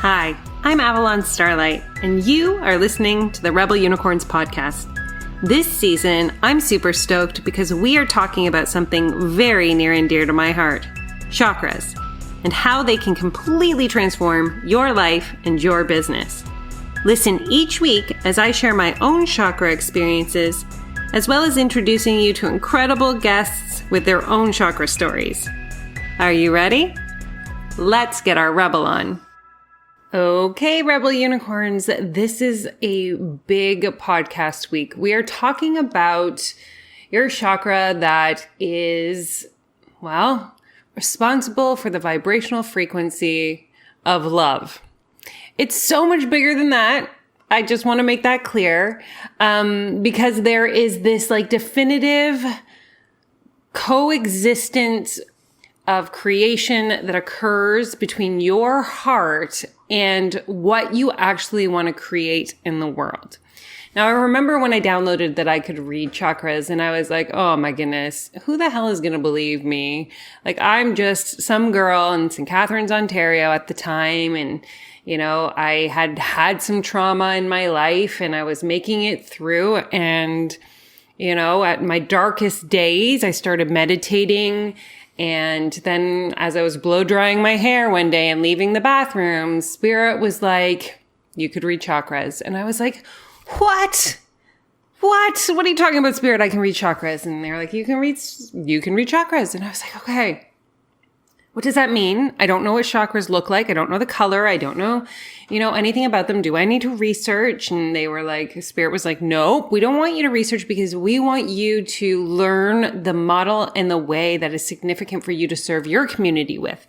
Hi, I'm Avalon Starlight, and you are listening to the Rebel Unicorns podcast. This season, I'm super stoked because we are talking about something very near and dear to my heart, chakras, and how they can completely transform your life and your business. Listen each week as I share my own chakra experiences, as well as introducing you to incredible guests with their own chakra stories. Are you ready? Let's get our Rebel on. Okay, Rebel Unicorns, this is a big podcast week. We are talking about your chakra that is, responsible for the vibrational frequency of love. It's so much bigger than that. I just want to make that clear, because there is this definitive coexistence of creation that occurs between your heart and what you actually want to create in the world. Now, I remember when I downloaded that I could read chakras and I was like, oh my goodness, who the hell is going to believe me? I'm just some girl in St. Catharines, Ontario at the time. And, I had some trauma in my life and I was making it through. And, at my darkest days, I started meditating. And then as I was blow drying my hair one day and leaving the bathroom, Spirit was like, you could read chakras. And I was like, what? What are you talking about, Spirit? I can read chakras. And they're like, you can read chakras. And I was like, okay, what does that mean? I don't know what chakras look like. I don't know the color. I don't know, anything about them. Do I need to research? And they were like, Spirit was like, nope, we don't want you to research because we want you to learn the model and the way that is significant for you to serve your community with.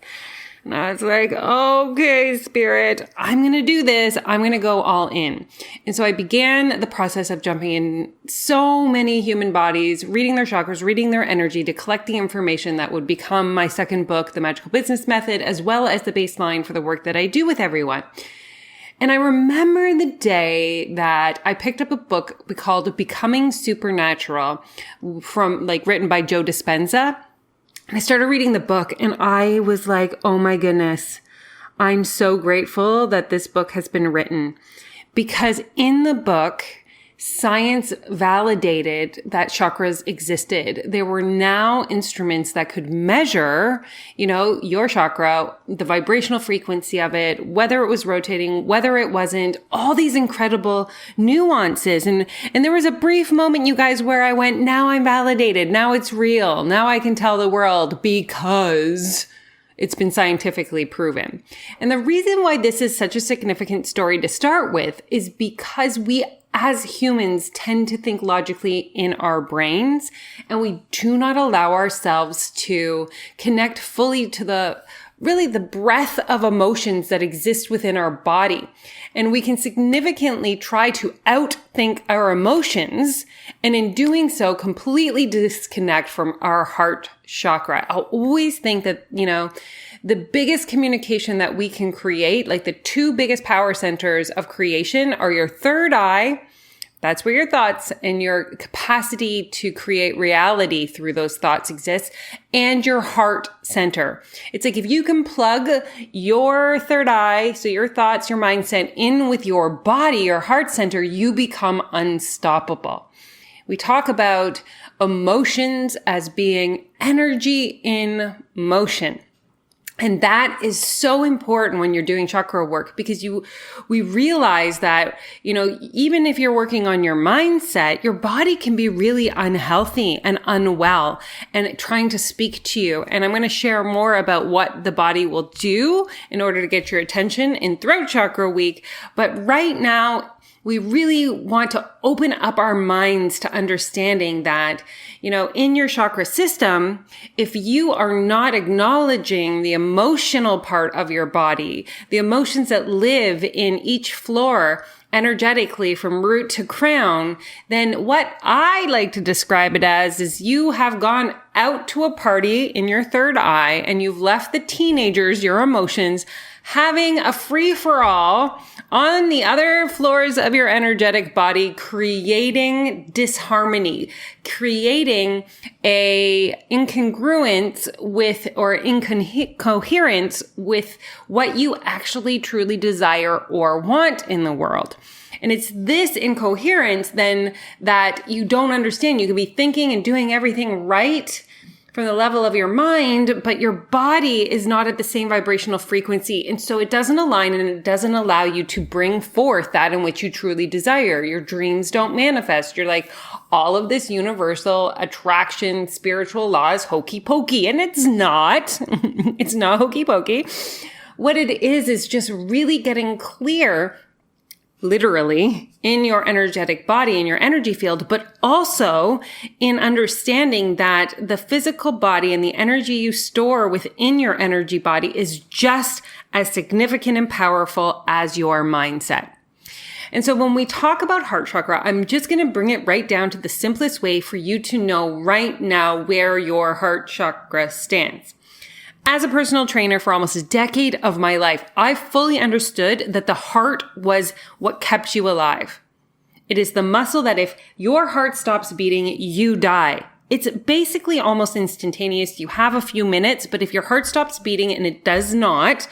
And I was like, okay, Spirit, I'm going to do this. I'm going to go all in. And so I began the process of jumping in so many human bodies, reading their chakras, reading their energy to collect the information that would become my second book, The Magical Business Method, as well as the baseline for the work that I do with everyone. And I remember the day that I picked up a book called Becoming Supernatural from written by Joe Dispenza. And I started reading the book and I was like, oh my goodness, I'm so grateful that this book has been written, because in the book, science validated that chakras existed. There were now instruments that could measure, your chakra, the vibrational frequency of it, whether it was rotating, whether it wasn't, all these incredible nuances. And there was a brief moment, you guys, where I went, now I'm validated. Now it's real. Now I can tell the world because it's been scientifically proven. And the reason why this is such a significant story to start with is because we as humans tend to think logically in our brains, and we do not allow ourselves to connect fully to the breadth of emotions that exist within our body. And we can significantly try to outthink our emotions, and in doing so, completely disconnect from our heart chakra. I'll always think that, the biggest communication that we can create, the two biggest power centers of creation, are your third eye. That's where your thoughts and your capacity to create reality through those thoughts exists, and your heart center. It's if you can plug your third eye, so your thoughts, your mindset, in with your body, your heart center, you become unstoppable. We talk about emotions as being energy in motion. And that is so important when you're doing chakra work, because we realize that, even if you're working on your mindset, your body can be really unhealthy and unwell and trying to speak to you. And I'm going to share more about what the body will do in order to get your attention in Throat Chakra Week. But right now, we really want to open up our minds to understanding that, in your chakra system, if you are not acknowledging the emotional part of your body, the emotions that live in each floor energetically from root to crown, then what I like to describe it as is you have gone out to a party in your third eye and you've left the teenagers, your emotions, having a free-for-all on the other floors of your energetic body, creating disharmony, creating a incongruence with, or incoherence with what you actually truly desire or want in the world. And it's this incoherence then that you don't understand. You can be thinking and doing everything right from the level of your mind, but your body is not at the same vibrational frequency. And so it doesn't align, and it doesn't allow you to bring forth that in which you truly desire. Your dreams don't manifest. You're like, all of this universal attraction, spiritual law is hokey pokey. And it's not. It's not hokey pokey. What it is just really getting clear, literally, in your energetic body, in your energy field, but also in understanding that the physical body and the energy you store within your energy body is just as significant and powerful as your mindset. And so when we talk about heart chakra, I'm just going to bring it right down to the simplest way for you to know right now where your heart chakra stands. As a personal trainer for almost a decade of my life, I fully understood that the heart was what kept you alive. It is the muscle that if your heart stops beating, you die. It's basically almost instantaneous. You have a few minutes, but if your heart stops beating and it does not,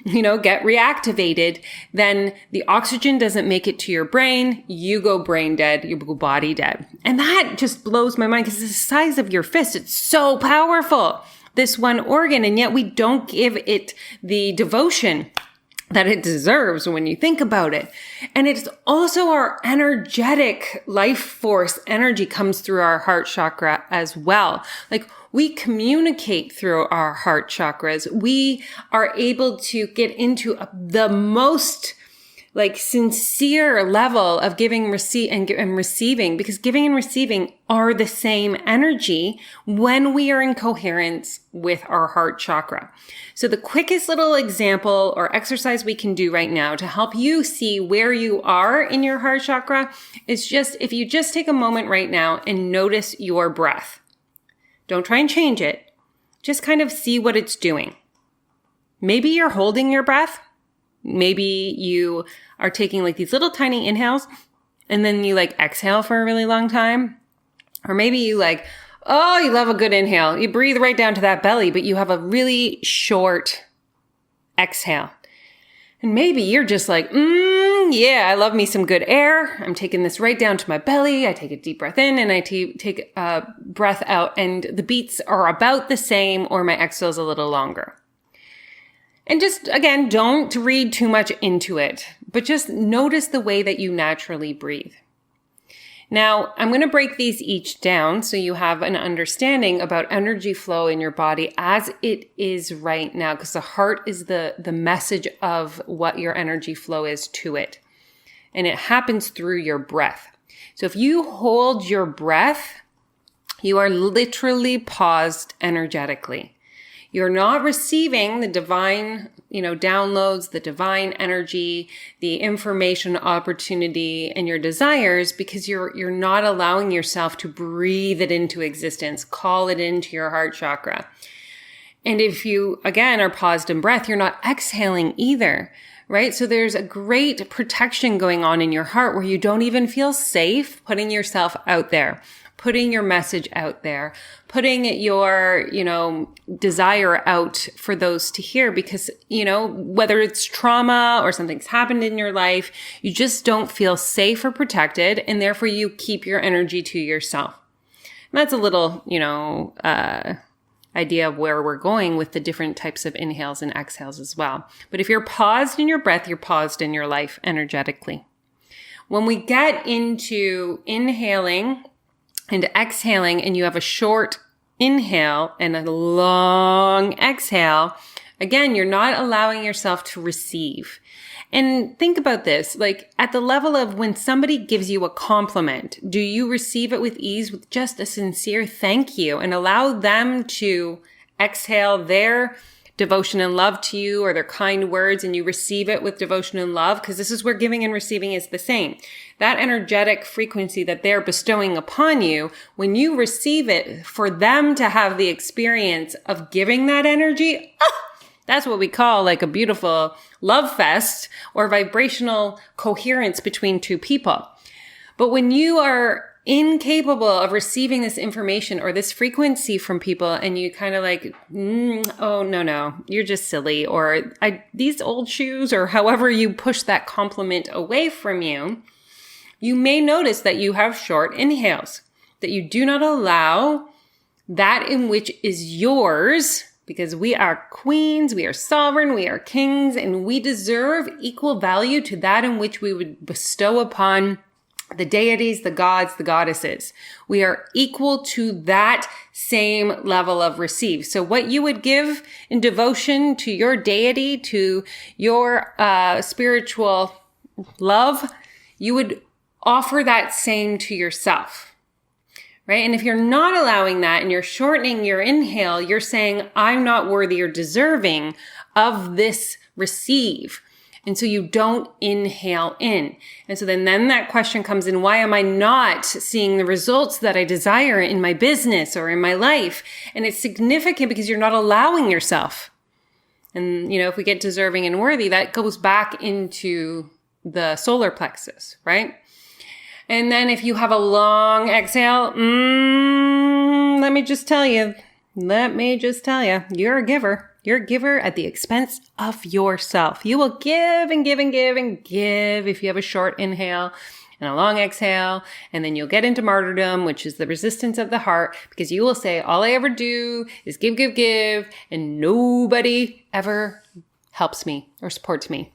get reactivated, then the oxygen doesn't make it to your brain. You go brain dead, you go body dead. And that just blows my mind because it's the size of your fist. It's so powerful, this one organ, and yet we don't give it the devotion that it deserves when you think about it. And it's also our energetic life force energy comes through our heart chakra as well. Like, we communicate through our heart chakras. We are able to get into the most sincere level of giving, and receiving, because giving and receiving are the same energy when we are in coherence with our heart chakra. So the quickest little example or exercise we can do right now to help you see where you are in your heart chakra is just, if you just take a moment right now and notice your breath. Don't try and change it. Just kind of see what it's doing. Maybe you're holding your breath. Maybe you are taking these little tiny inhales and then you exhale for a really long time. Or maybe you you love a good inhale. You breathe right down to that belly, but you have a really short exhale. And maybe you're just yeah, I love me some good air. I'm taking this right down to my belly. I take a deep breath in and I take a breath out, and the beats are about the same, or my exhale is a little longer. And just, again, don't read too much into it, but just notice the way that you naturally breathe. Now, I'm going to break these each down so you have an understanding about energy flow in your body as it is right now, because the heart is the message of what your energy flow is to it. And it happens through your breath. So if you hold your breath, you are literally paused energetically. You're not receiving the divine, downloads, the divine energy, the information, opportunity, and your desires, because you're not allowing yourself to breathe it into existence, call it into your heart chakra. And if you, again, are paused in breath, you're not exhaling either, right? So there's a great protection going on in your heart where you don't even feel safe putting yourself out there, putting your message out there, putting your, desire out for those to hear, because, whether it's trauma or something's happened in your life, you just don't feel safe or protected, and therefore you keep your energy to yourself. And that's a little, idea of where we're going with the different types of inhales and exhales as well. But if you're paused in your breath, you're paused in your life energetically. When we get into inhaling and exhaling, and you have a short inhale and a long exhale, again, you're not allowing yourself to receive. And think about this, at the level of when somebody gives you a compliment, do you receive it with ease, with just a sincere thank you, and allow them to exhale their devotion and love to you, or their kind words, and you receive it with devotion and love? Because this is where giving and receiving is the same. That energetic frequency that they're bestowing upon you, when you receive it, for them to have the experience of giving that energy, That's what we call like a beautiful love fest or vibrational coherence between two people. But when you are incapable of receiving this information or this frequency from people and you kind of like, oh, no, you're just silly, or these old shoes, or however you push that compliment away from you, you may notice that you have short inhales, that you do not allow that in which is yours, because we are queens, we are sovereign, we are kings, and we deserve equal value to that in which we would bestow upon the deities, the gods, the goddesses. We are equal to that same level of receive. So what you would give in devotion to your deity, to your spiritual love, you would offer that same to yourself, right? And if you're not allowing that and you're shortening your inhale, you're saying, I'm not worthy or deserving of this receive. And so you don't inhale in. And so then that question comes in, why am I not seeing the results that I desire in my business or in my life? And it's significant because you're not allowing yourself. And, if we get deserving and worthy, that goes back into the solar plexus, right? And then if you have a long exhale, let me just tell you, you're a giver. You're a giver at the expense of yourself. You will give and give and give and give if you have a short inhale and a long exhale. And then you'll get into martyrdom, which is the resistance of the heart, because you will say, all I ever do is give, give, give, and nobody ever helps me or supports me.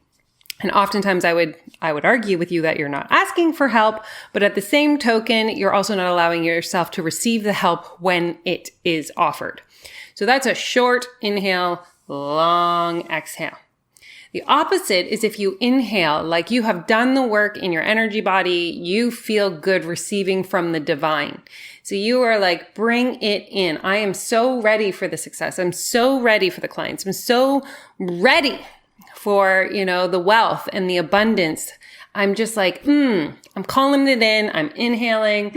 And oftentimes I would argue with you that you're not asking for help, but at the same token, you're also not allowing yourself to receive the help when it is offered. So that's a short inhale, long exhale. The opposite is if you inhale, like you have done the work in your energy body, you feel good receiving from the divine. So you are like, bring it in. I am so ready for the success. I'm so ready for the clients. I'm so ready for, the wealth and the abundance. I'm just like, I'm calling it in. I'm inhaling,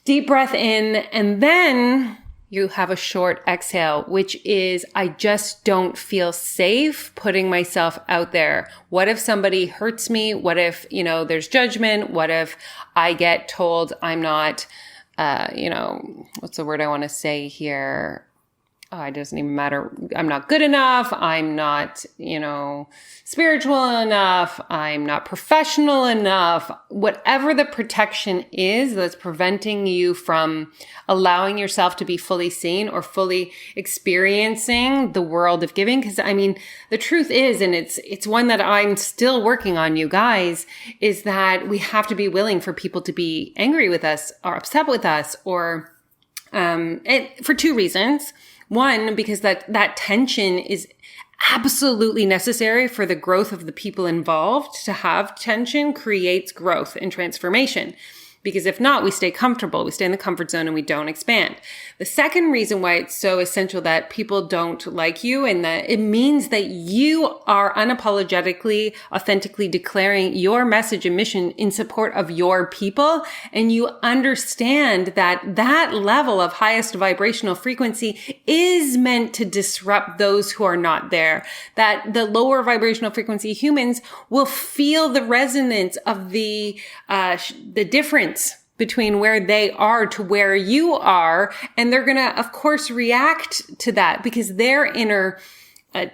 deep breath in, and then you have a short exhale, which is, I just don't feel safe putting myself out there. What if somebody hurts me? What if, there's judgment? What if I get told I'm not, what's the word I want to say here? Oh, it doesn't even matter. I'm not good enough. I'm not, spiritual enough. I'm not professional enough. Whatever the protection is that's preventing you from allowing yourself to be fully seen or fully experiencing the world of giving. Because the truth is, and it's one that I'm still working on, you guys, is that we have to be willing for people to be angry with us or upset with us, or for two reasons. One, because that tension is absolutely necessary for the growth of the people involved. To have tension creates growth and transformation. Because if not, we stay comfortable, we stay in the comfort zone and we don't expand. The second reason why it's so essential that people don't like you, and that it means that you are unapologetically, authentically declaring your message and mission in support of your people. And you understand that that level of highest vibrational frequency is meant to disrupt those who are not there. That the lower vibrational frequency humans will feel the resonance of the difference between where they are to where you are. And they're going to, of course, react to that because their inner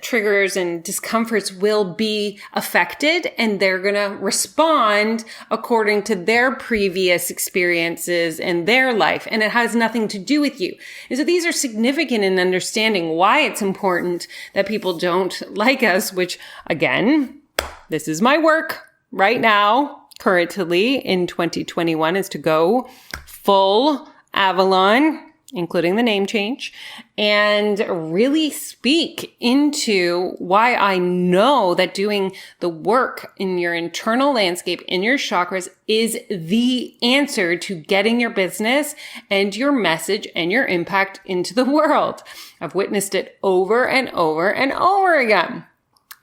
triggers and discomforts will be affected, and they're going to respond according to their previous experiences and their life. And it has nothing to do with you. And so these are significant in understanding why it's important that people don't like us, which again, this is my work right now. Currently in 2021 is to go full Avalon, including the name change, and really speak into why I know that doing the work in your internal landscape, in your chakras, is the answer to getting your business and your message and your impact into the world. I've witnessed it over and over and over again.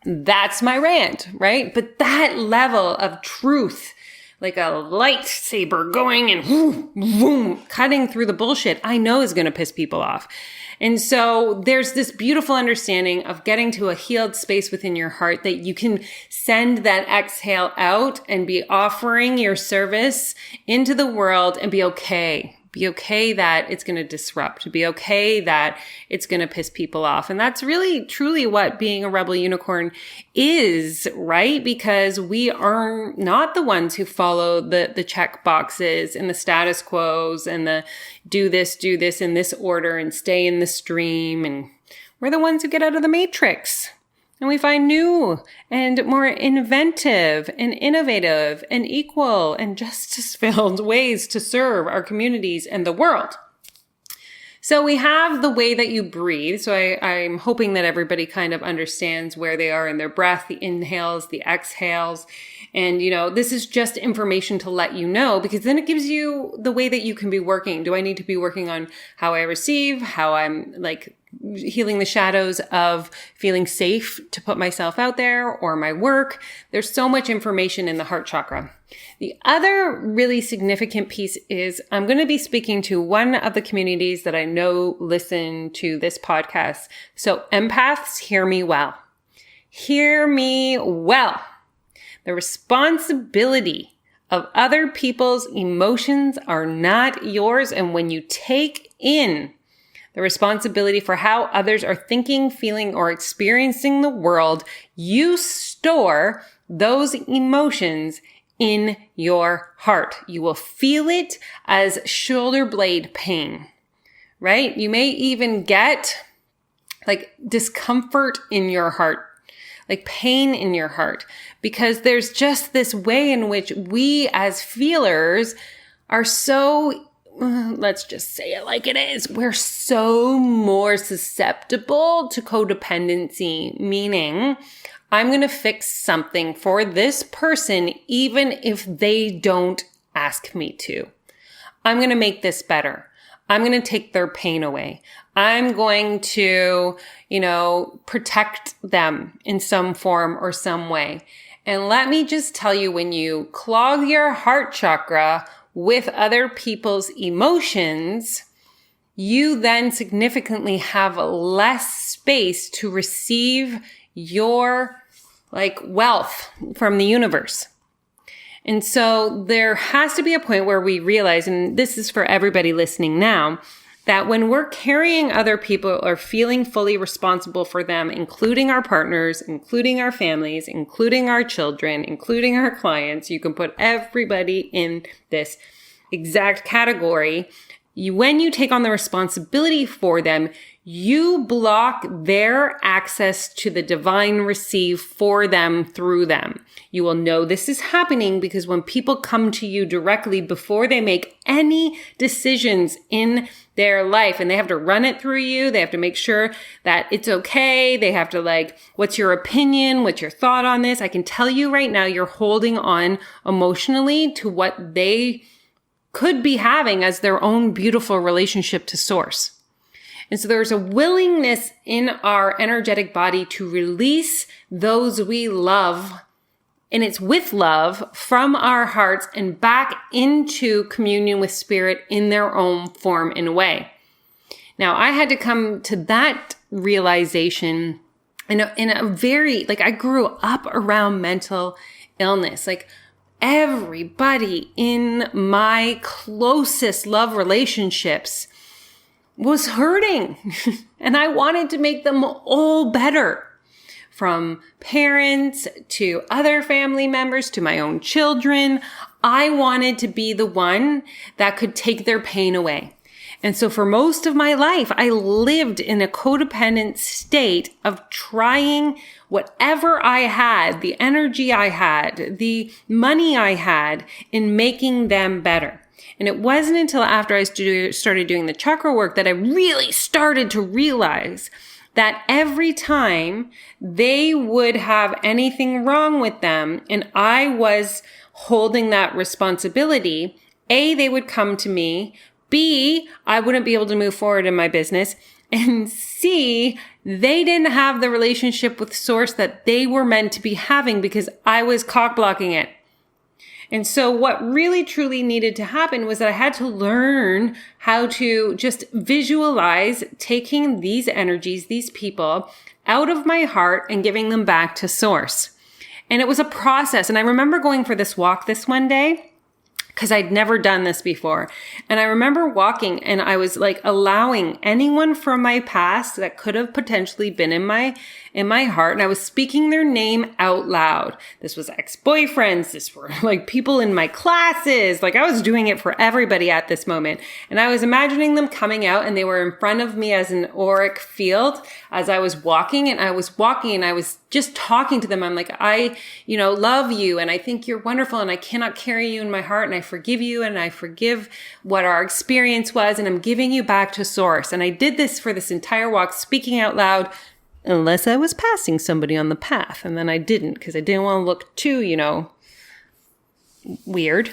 That's my rant, right? But that level of truth, like a lightsaber going and whoom, whoom, cutting through the bullshit, I know is going to piss people off. And so there's this beautiful understanding of getting to a healed space within your heart that you can send that exhale out and be offering your service into the world and be okay. Be okay that it's going to disrupt. Be okay that it's going to piss people off. And that's really, truly what being a rebel unicorn is, right? Because we are not the ones who follow the check boxes and the status quos and the do this in this order and stay in the stream. And we're the ones who get out of the matrix. And we find new and more inventive and innovative and equal and justice-filled ways to serve our communities and the world. So we have the way that you breathe. So I'm hoping that everybody kind of understands where they are in their breath, the inhales, the exhales. And, this is just information to let you know, because then it gives you the way that you can be working. Do I need to be working on how I receive, how I'm healing the shadows of feeling safe to put myself out there, or my work? There's so much information in the heart chakra. The other really significant piece is I'm going to be speaking to one of the communities that I know listen to this podcast. So empaths, hear me well. Hear me well. The responsibility of other people's emotions are not yours. And when you take in the responsibility for how others are thinking, feeling, or experiencing the world, you store those emotions in your heart. You will feel it as shoulder blade pain, right? You may even get discomfort in your heart, like pain in your heart, because there's just this way in which we as feelers are so, let's just say it like it is, we're so more susceptible to codependency, meaning I'm going to fix something for this person even if they don't ask me to. I'm going to make this better. I'm going to take their pain away. I'm going to, protect them in some form or some way. And let me just tell you, when you clog your heart chakra with other people's emotions, you then significantly have less space to receive your wealth from the universe. And so there has to be a point where we realize, and this is for everybody listening now, that when we're carrying other people or feeling fully responsible for them, including our partners, including our families, including our children, including our clients, you can put everybody in this exact category. When you take on the responsibility for them, you block their access to the divine receive for them through them. You will know this is happening because when people come to you directly before they make any decisions in their life, and they have to run it through you, they have to make sure that it's okay. They have to what's your opinion? What's your thought on this? I can tell you right now, you're holding on emotionally to what they could be having as their own beautiful relationship to source. And so there's a willingness in our energetic body to release those we love, and it's with love, from our hearts and back into communion with spirit in their own form and way. Now, I had to come to that realization in a very, I grew up around mental illness. Everybody in my closest love relationships was hurting and I wanted to make them all better, from parents to other family members to my own children. I wanted to be the one that could take their pain away. And so for most of my life, I lived in a codependent state of trying whatever I had, the energy I had, the money I had, in making them better. And it wasn't until after I started doing the chakra work that I really started to realize that every time they would have anything wrong with them and I was holding that responsibility, A, they would come to me, B, I wouldn't be able to move forward in my business, and C, they didn't have the relationship with source that they were meant to be having because I was cock blocking it. And so what really truly needed to happen was that I had to learn how to just visualize taking these energies, these people, out of my heart and giving them back to source. And it was a process. And I remember going for this walk this one day, because I'd never done this before. And I remember walking and I was like allowing anyone from my past that could have potentially been in my heart. And I was speaking their name out loud. This was ex-boyfriends. This were like people in my classes. Like I was doing it for everybody at this moment. And I was imagining them coming out and they were in front of me as an auric field as I was walking. And I was just talking to them. I'm like, I love you. And I think you're wonderful. And I cannot carry you in my heart. And I forgive you. And I forgive what our experience was. And I'm giving you back to source. And I did this for this entire walk, speaking out loud, unless I was passing somebody on the path. And then I didn't, because I didn't want to look too, weird.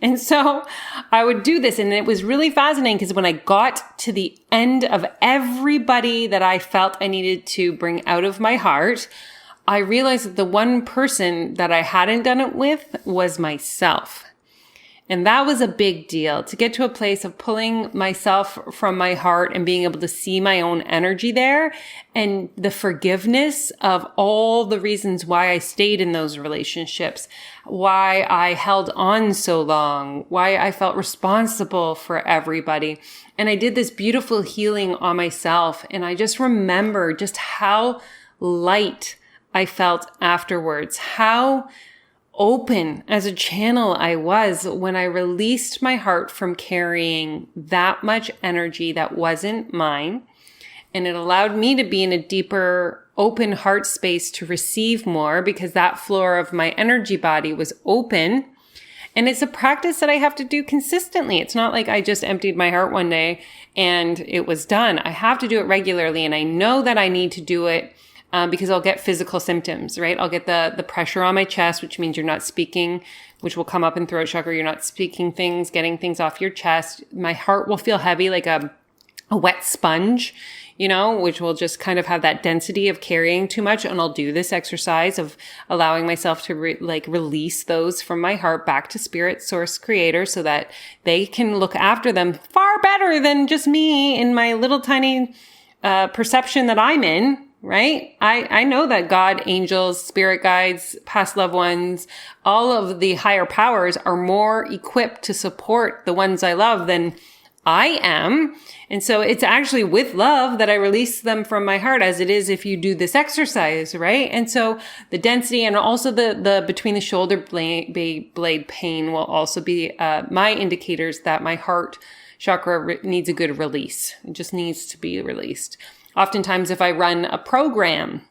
And so I would do this. And it was really fascinating because when I got to the end of everybody that I felt I needed to bring out of my heart, I realized that the one person that I hadn't done it with was myself. And that was a big deal, to get to a place of pulling myself from my heart and being able to see my own energy there, and the forgiveness of all the reasons why I stayed in those relationships, why I held on so long, why I felt responsible for everybody. And I did this beautiful healing on myself. And I just remember just how light I felt afterwards, how open as a channel I was when I released my heart from carrying that much energy that wasn't mine. And it allowed me to be in a deeper, open heart space to receive more, because that floor of my energy body was open. And it's a practice that I have to do consistently. It's not like I just emptied my heart one day and it was done. I have to do it regularly. And I know that I need to do it because I'll get physical symptoms, right? I'll get the pressure on my chest, which means you're not speaking, which will come up in throat chakra. You're not speaking things, getting things off your chest. My heart will feel heavy, like a wet sponge, which will just kind of have that density of carrying too much. And I'll do this exercise of allowing myself to release those from my heart back to spirit, source, creator, so that they can look after them far better than just me in my little tiny perception that I'm in. Right? I know that God, angels, spirit guides, past loved ones, all of the higher powers are more equipped to support the ones I love than I am. And so it's actually with love that I release them from my heart, as it is if you do this exercise, right? And so the density and also the between the shoulder blade pain will also be my indicators that my heart chakra needs a good release. It just needs to be released. Oftentimes, if I run a program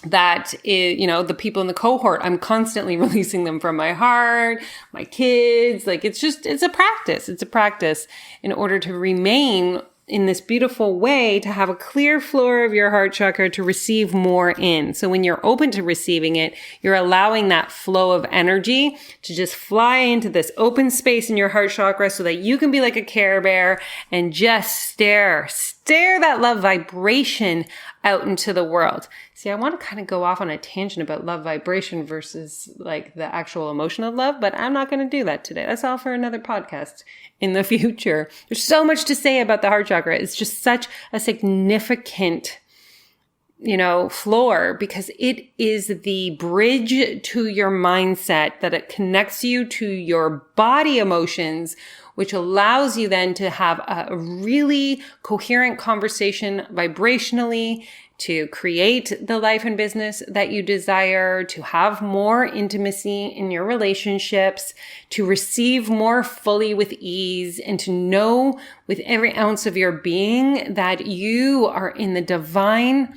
that is, the people in the cohort, I'm constantly releasing them from my heart, my kids. Like it's a practice. It's a practice in order to remain in this beautiful way, to have a clear floor of your heart chakra to receive more in. So when you're open to receiving it, you're allowing that flow of energy to just fly into this open space in your heart chakra so that you can be like a Care Bear and just stare that love vibration out into the world. See, I want to kind of go off on a tangent about love vibration versus like the actual emotion of love, but I'm not going to do that today. That's all for another podcast in the future. There's so much to say about the heart chakra. It's just such a significant, floor, because it is the bridge to your mindset, that it connects you to your body emotions, which allows you then to have a really coherent conversation vibrationally, to create the life and business that you desire, to have more intimacy in your relationships, to receive more fully with ease, and to know with every ounce of your being that you are in the divine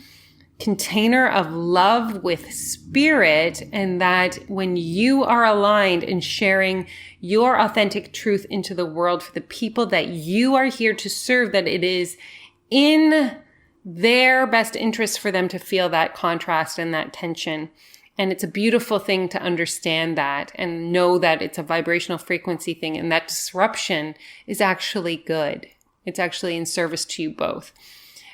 container of love with spirit, and that when you are aligned and sharing your authentic truth into the world for the people that you are here to serve, that it is in their best interest for them to feel that contrast and that tension. And it's a beautiful thing to understand that and know that it's a vibrational frequency thing, and that disruption is actually good. It's actually in service to you both.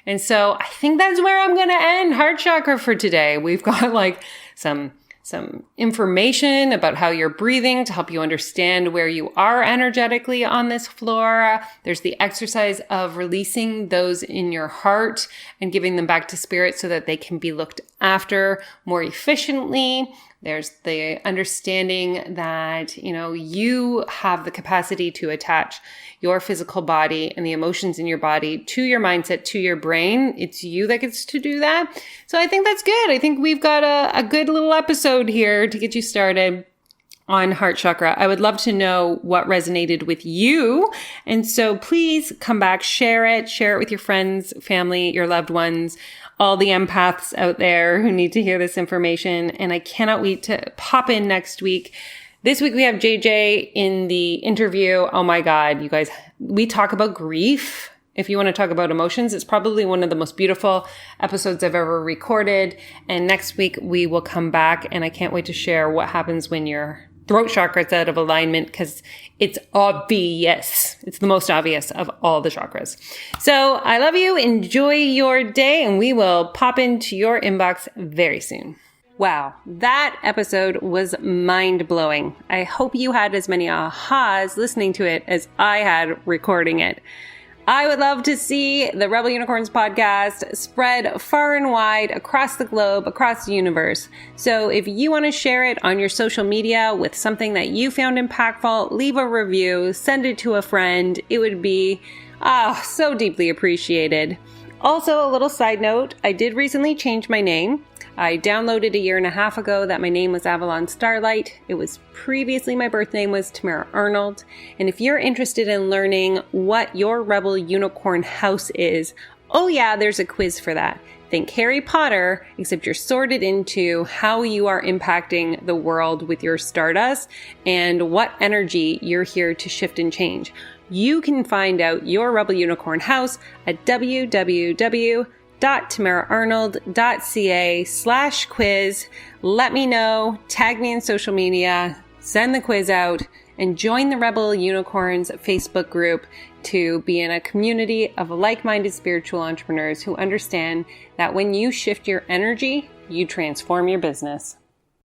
And so I think that's where I'm going to end Heart Chakra for today. We've got like some some information about how you're breathing to help you understand where you are energetically on this floor. There's the exercise of releasing those in your heart and giving them back to spirit so that they can be looked after more efficiently. There's the understanding that, you have the capacity to attach your physical body and the emotions in your body to your mindset, to your brain. It's you that gets to do that. So I think that's good. I think we've got a good little episode here to get you started on Heart Chakra. I would love to know what resonated with you. And so please come back, share it with your friends, family, your loved ones, all the empaths out there who need to hear this information. And I cannot wait to pop in next week. This week we have JJ in the interview. Oh my God, you guys, we talk about grief. If you want to talk about emotions, it's probably one of the most beautiful episodes I've ever recorded. And next week we will come back and I can't wait to share what happens when your throat chakra is out of alignment, because it's obvious. It's the most obvious of all the chakras. So I love you. Enjoy your day, and we will pop into your inbox very soon. Wow, that episode was mind-blowing. I hope you had as many ahas listening to it as I had recording it. I would love to see the Rebel Unicorns podcast spread far and wide across the globe, across the universe. So if you want to share it on your social media with something that you found impactful, leave a review, send it to a friend. It would be so deeply appreciated. Also, a little side note, I did recently change my name. I downloaded 1.5 years ago that my name was Avalon Starlight. It was previously my birth name was Tamara Arnold. And if you're interested in learning what your Rebel Unicorn house is, oh yeah, there's a quiz for that. Think Harry Potter, except you're sorted into how you are impacting the world with your Stardust and what energy you're here to shift and change. You can find out your Rebel Unicorn house at www.tamaraarnold.ca/quiz. Let me know, tag me in social media, send the quiz out, and join the Rebel Unicorns Facebook group to be in a community of like-minded spiritual entrepreneurs who understand that when you shift your energy, you transform your business.